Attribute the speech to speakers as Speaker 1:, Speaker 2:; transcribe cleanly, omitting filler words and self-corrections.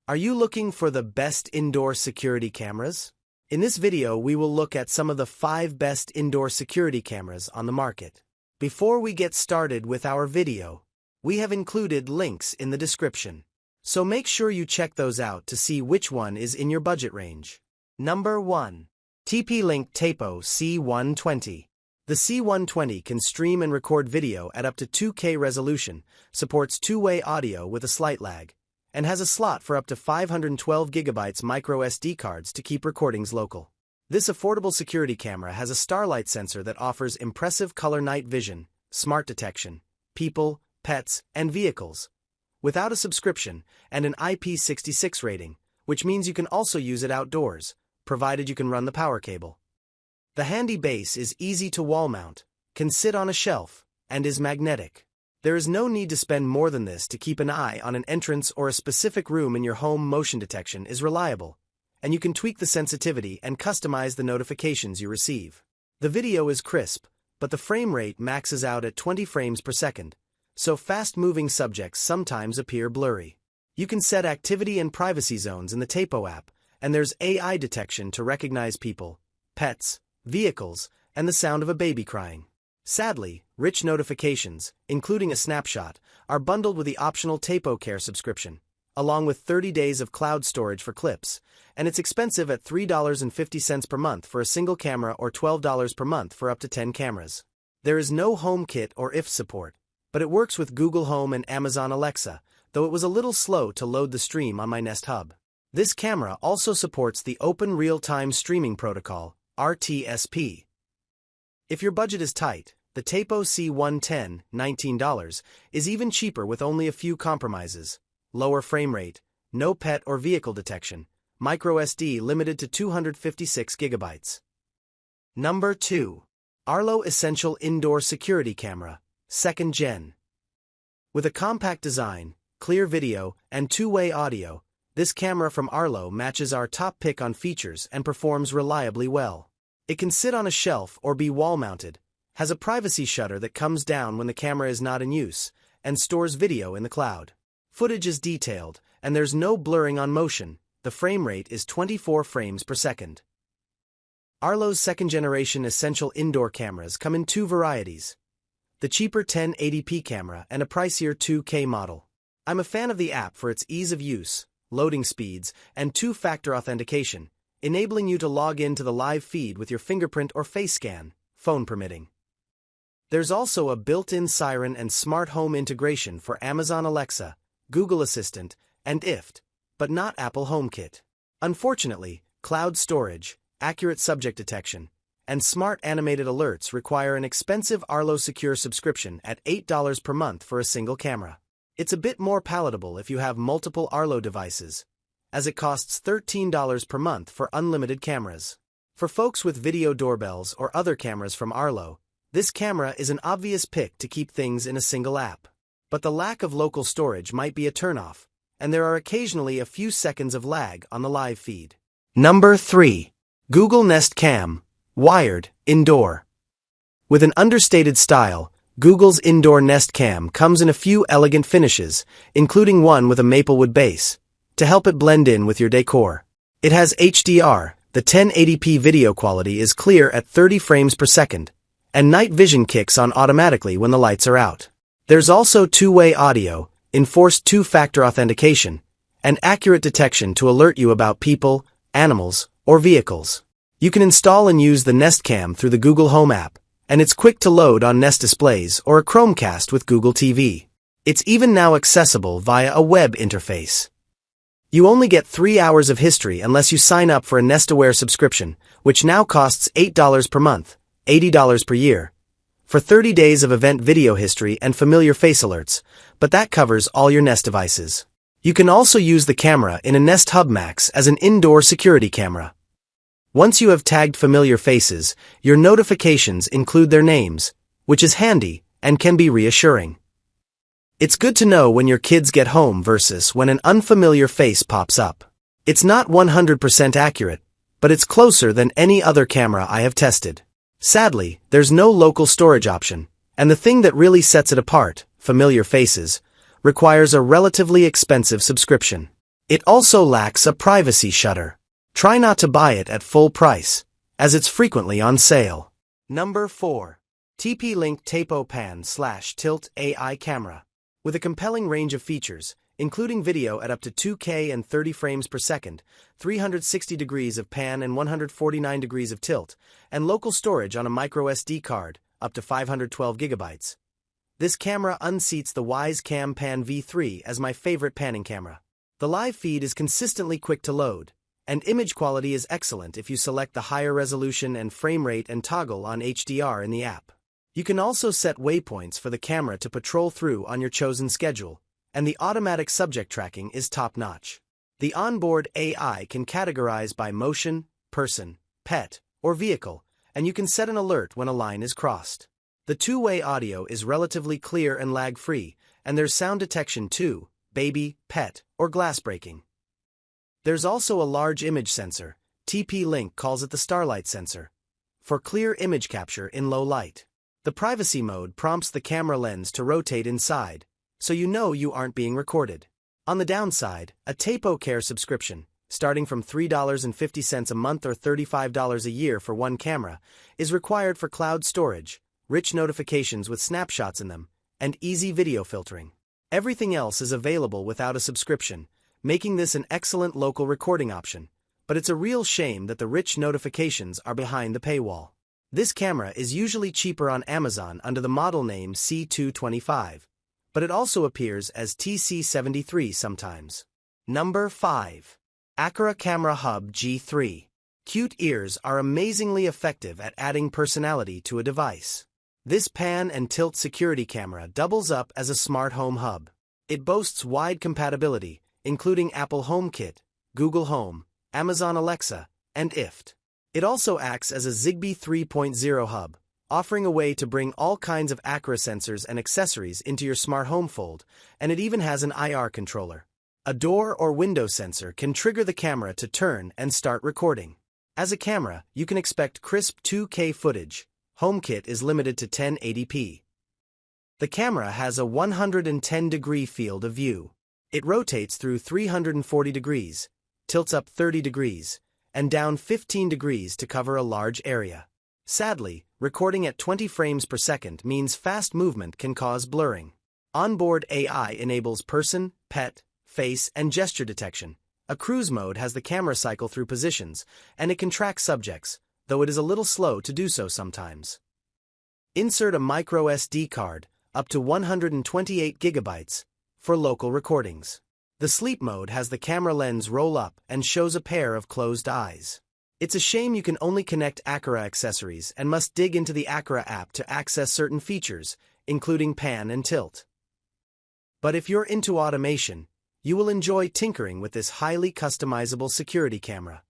Speaker 1: Are you looking for the best indoor security cameras? In this video, we will look at some of the 5 best indoor security cameras on the market. Before we get started with our video, we have included links in the description. So make sure you check those out to see which one is in your budget range. Number 1. TP-Link Tapo C120. The C120 can stream and record video at up to 2K resolution, supports two-way audio with a slight lag, and has a slot for up to 512GB micro SD cards to keep recordings local. This affordable security camera has a starlight sensor that offers impressive color night vision, smart detection, people, pets, and vehicles, without a subscription, and an IP66 rating, which means you can also use it outdoors, provided you can run the power cable. The handy base is easy to wall mount, can sit on a shelf, and is magnetic. There is no need to spend more than this to keep an eye on an entrance or a specific room in your home. Motion detection is reliable, and you can tweak the sensitivity and customize the notifications you receive. The video is crisp, but the frame rate maxes out at 20 frames per second, so fast-moving subjects sometimes appear blurry. You can set activity and privacy zones in the Tapo app, and there's AI detection to recognize people, pets, vehicles, and the sound of a baby crying. Sadly, rich notifications, including a snapshot, are bundled with the optional Tapo Care subscription, along with 30 days of cloud storage for clips, and it's expensive at $3.50 per month for a single camera or $12 per month for up to 10 cameras. There is no HomeKit or IF support, but it works with Google Home and Amazon Alexa, though it was a little slow to load the stream on my Nest Hub. This camera also supports the Open Real-Time Streaming Protocol, RTSP. If your budget is tight, the Tapo C110, $19, is even cheaper with only a few compromises: lower frame rate, no pet or vehicle detection, micro SD limited to 256GB. Number 2. Arlo Essential Indoor Security Camera, 2nd Gen. With a compact design, clear video, and two-way audio, this camera from Arlo matches our top pick on features and performs reliably well. It can sit on a shelf or be wall-mounted, has a privacy shutter that comes down when the camera is not in use, and stores video in the cloud. Footage is detailed, and there's no blurring on motion. The frame rate is 24 frames per second. Arlo's 2nd generation essential indoor cameras come in 2 varieties: the cheaper 1080p camera and a pricier 2K model. I'm a fan of the app for its ease of use, loading speeds, and 2-factor authentication, enabling you to log in to the live feed with your fingerprint or face scan, phone permitting. There's also a built-in siren and smart home integration for Amazon Alexa, Google Assistant, and IFT, but not Apple HomeKit. Unfortunately, cloud storage, accurate subject detection, and smart animated alerts require an expensive Arlo Secure subscription at $8 per month for a single camera. It's a bit more palatable if you have multiple Arlo devices, as it costs $13 per month for unlimited cameras. For folks with video doorbells or other cameras from Arlo, this camera is an obvious pick to keep things in a single app. But the lack of local storage might be a turnoff, and there are occasionally a few seconds of lag on the live feed. Number 3. Google Nest Cam, Wired, Indoor. With an understated style, Google's Indoor Nest Cam comes in a few elegant finishes, including one with a maplewood base, to help it blend in with your decor. It has HDR, the 1080p video quality is clear at 30 frames per second, and night vision kicks on automatically when the lights are out. There's also two-way audio, enforced 2-factor authentication, and accurate detection to alert you about people, animals, or vehicles. You can install and use the Nest Cam through the Google Home app, and it's quick to load on Nest displays or a Chromecast with Google TV. It's even now accessible via a web interface. You only get 3 hours of history unless you sign up for a Nest Aware subscription, which now costs $8 per month, $80 per year, for 30 days of event video history and familiar face alerts, but that covers all your Nest devices. You can also use the camera in a Nest Hub Max as an indoor security camera. Once you have tagged familiar faces, your notifications include their names, which is handy and can be reassuring. It's good to know when your kids get home versus when an unfamiliar face pops up. It's not 100% accurate, but it's closer than any other camera I have tested. Sadly, there's no local storage option, and the thing that really sets it apart, familiar faces, requires a relatively expensive subscription. It also lacks a privacy shutter. Try not to buy it at full price, as it's frequently on sale. Number 4. TP-Link Tapo Pan/Tilt AI Camera. With a compelling range of features, including video at up to 2K and 30 frames per second, 360 degrees of pan and 149 degrees of tilt, and local storage on a microSD card, up to 512 gigabytes. This camera unseats the Wyze Cam Pan V3 as my favorite panning camera. The live feed is consistently quick to load, and image quality is excellent if you select the higher resolution and frame rate and toggle on HDR in the app. You can also set waypoints for the camera to patrol through on your chosen schedule, and the automatic subject tracking is top-notch. The onboard AI can categorize by motion, person, pet, or vehicle, and you can set an alert when a line is crossed. The two-way audio is relatively clear and lag-free, and there's sound detection too, baby, pet, or glass breaking. There's also a large image sensor. TP-Link calls it the Starlight sensor, for clear image capture in low light. The privacy mode prompts the camera lens to rotate inside, so you know you aren't being recorded. On the downside, a TapoCare subscription, starting from $3.50 a month or $35 a year for one camera, is required for cloud storage, rich notifications with snapshots in them, and easy video filtering. Everything else is available without a subscription, making this an excellent local recording option, but it's a real shame that the rich notifications are behind the paywall. This camera is usually cheaper on Amazon under the model name C225, but it also appears as TC73 sometimes. Number 5. Acura Camera Hub G3. Cute ears are amazingly effective at adding personality to a device. This pan and tilt security camera doubles up as a smart home hub. It boasts wide compatibility, including Apple HomeKit, Google Home, Amazon Alexa, and IFT. It also acts as a Zigbee 3.0 hub, offering a way to bring all kinds of Acura sensors and accessories into your smart home fold, and it even has an IR controller. A door or window sensor can trigger the camera to turn and start recording. As a camera, you can expect crisp 2K footage. HomeKit is limited to 1080p. The camera has a 110-degree field of view. It rotates through 340 degrees, tilts up 30 degrees, and down 15 degrees to cover a large area. Sadly, recording at 20 frames per second means fast movement can cause blurring. Onboard AI enables person, pet, face, and gesture detection. A cruise mode has the camera cycle through positions, and it can track subjects, though it is a little slow to do so sometimes. Insert a microSD card, up to 128 gigabytes, for local recordings. The sleep mode has the camera lens roll up and shows a pair of closed eyes. It's a shame you can only connect Acura accessories and must dig into the Acura app to access certain features, including pan and tilt. But if you're into automation, you will enjoy tinkering with this highly customizable security camera.